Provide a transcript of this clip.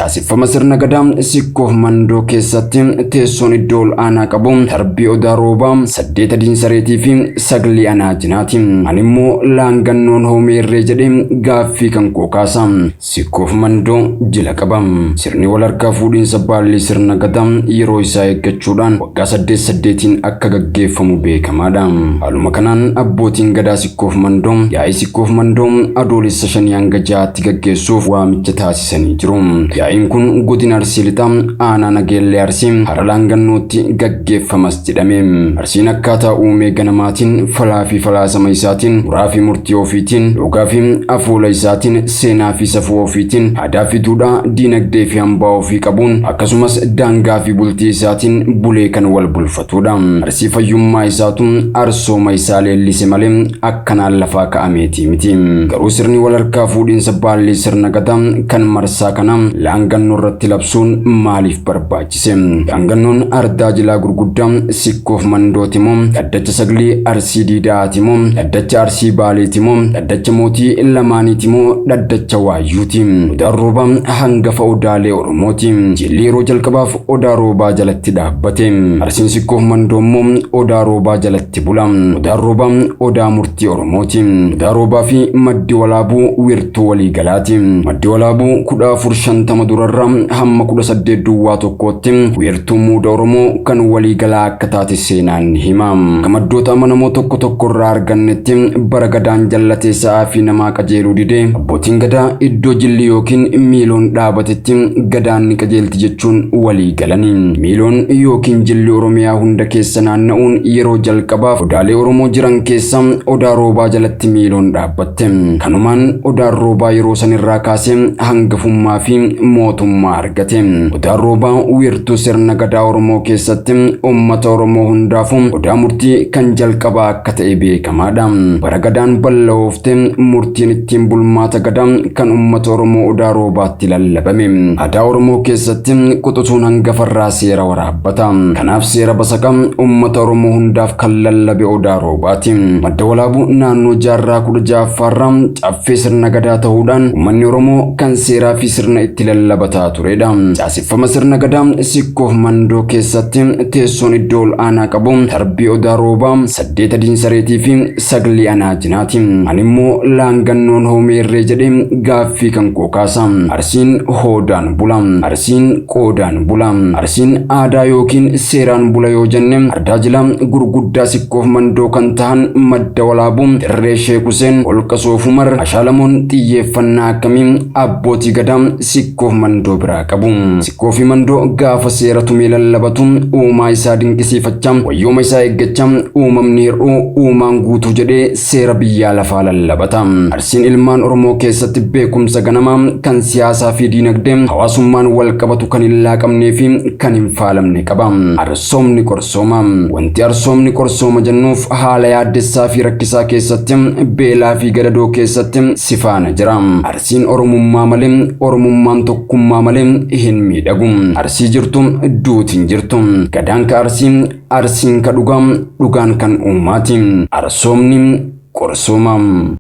caaseffama sirna gadaa sikkoof mandoo keessatti teessoon iddoo ol'aanaa qabu darbii odaa roobaa 8 diinsareetii fi 9 anaa jinaati. Ani immoo laangannoon hoomeerree jedhee gaaffii kan koo kaasa. Sikkoof mandoo jila qaba. Sirni wal harkaa fuudhiinsa baalli sirna gadaa yeroo isaa eeggachuudhaan waggaa 8 akka gaggeeffamu beekamaadha. Haaluma kanaan abbootiin gadaa sikkoof mandoo yaa'ii sikkoof mandoo adoolessa 5 hanga 6tti gaggeessuuf waamicha taasisanii jiru. Yaa'iin kun godina Arsii lixaa aanaa Nageellee Arsii hara laangannootti gaggeeffamas jedhame. Arsiin akkaataa uumee ganamaatiin falaa fi falaasama isaatiin muraa fi murtii ofiitiin dhugaa fi afuula isaatiin seenaa fi safuu ofiitiin aadaa fi duudhaa diinagdee fi hambaa ofii qabuun akkasumas daangaa fi bultii isaatiin bulee kan wal bulfatudha. Arsii fayyummaa isaatu arsooma isaa leellise malee akkanaan lafaa ka'ameeti miti. Garuu sirni wal harkaa fuudhiinsa baalli sirna gadaa kan marsaa kana laangannoo irratti labsuun maaliif barbaachise? Laangannoon ardaa jilaa gurguddaa sikkoof mandooti moo dhaddacha saglii Arsii diidaati moo dhaddacha Arsii baaleeti moo dhaddacha mootii lamaaniiti moo dhaddacha waayyuuti? Odaan roobaa hangafa odaalee Oromooti. Jilli yeroo jalqabaaf odaa roobaa jalatti dhaabbate. Arsiin sikkoof mandoo immoo odaa roobaa jalatti bula. Odaan roobaa odaa murtii Oromooti. Odaa roobaa fi maddi walaabuu wiirtuu walii galaati. Maddi walaabuu 1450 durarraa hamma 18 duwwaa tokkootti wiirtuu muuda Oromoo kan walii galaa akka taate seenaan hima. Kamaddoota amanamoo tokko irraa argannetti bara gadaan jallatee sa'aa fi namaa qajeeluu didee abbootiin gadaa iddoo jilli yookiin miiloon dhaabatetti gadaan ni qajeelti jechuun walii galanii. Miiloon yookiin jilli Oromiyaa hunda keessa naanna'uun yeroo jalqabaaf odaalee Oromoo jiran keessa odaa roobaa jalatti miiloon dhaabbatte. Kanumaan odaan roobaa yeroo sanirraa kaasee hangafummaa fi mootummaa argate. Odaan roobaa wiirtuu sirna gadaa Oromoo keessatti uummata Oromoo hundaafuu odaa murtii kan jalqabaa akka ta'e beekamaadha. Bara gadaan bal'oofte murtiin ittiin bulmaata gadaa kan uummata Oromoo odaa roobaatti lallabame. Aadaa Oromoo keessatti quxusuun hangafarraa seera waraabbata. Kanaaf seera basaqa uummata Oromoo hundaaf kan lallabe odaa roobaati. Madda walaabuu naannoo jaarraa 16ffaarraa caffee sirna gadaa ta'uudhaan uummanni Oromoo kan seeraa fi sirna itti lallabataa turedha. Caaseffama sirna gadaa sikkoof mandoo keessatti teessoon iddoo ol'aanaa qabu darbii odaa roobaa 8 diinsareetii fi 9 anaa jinaati. Ani immoo laangannoon hoomeerree jedhee gaaffii kan koo kaasa. Arsiin hoodaan bula. Arsiin qoodaan bula. Arsiin aadaa yookiin seeraan bula yoo jenne ardaa jilaa gurguddaa sikkoof mandoo kan ta'an madda walaabuu Dirree Sheek Huseen holqa Soofumar Ashaalamoon xiyyeeffannaa akkamii abbootii gadaa sikkoof mandoo biraa qabu? Sikkoo fi mandoo gaafa seera tumee lallabatu uumaa isaa dinqisiifachaa wayyooma isaa eeggachaa uumamni hir'uu uumaan guutuu jedhee seera biyyaa lafaa lallabata. Arsiin ilmaan Oromoo keessatti beekumsa ganamaa kan siyaasaa fi diinagdee hawaasummaan wal qabatu kan hin laaqamnee fi kan hin faalamne qaba. Arsoomni qorsooma. Wanti arsoomni qorsooma jennuuf haala yaaddessaa fi rakkisaa keessatti beelaa fi gadadoo keessatti sifaana jira. Arsiin Oromummaa malee Oromummaan tokkummaa malee hin miidhagu. Arsii jirtu duutiin jirtu. Gadaan ka arsiin ka dhugaan kan uummaati. Arsoomni qorsooma.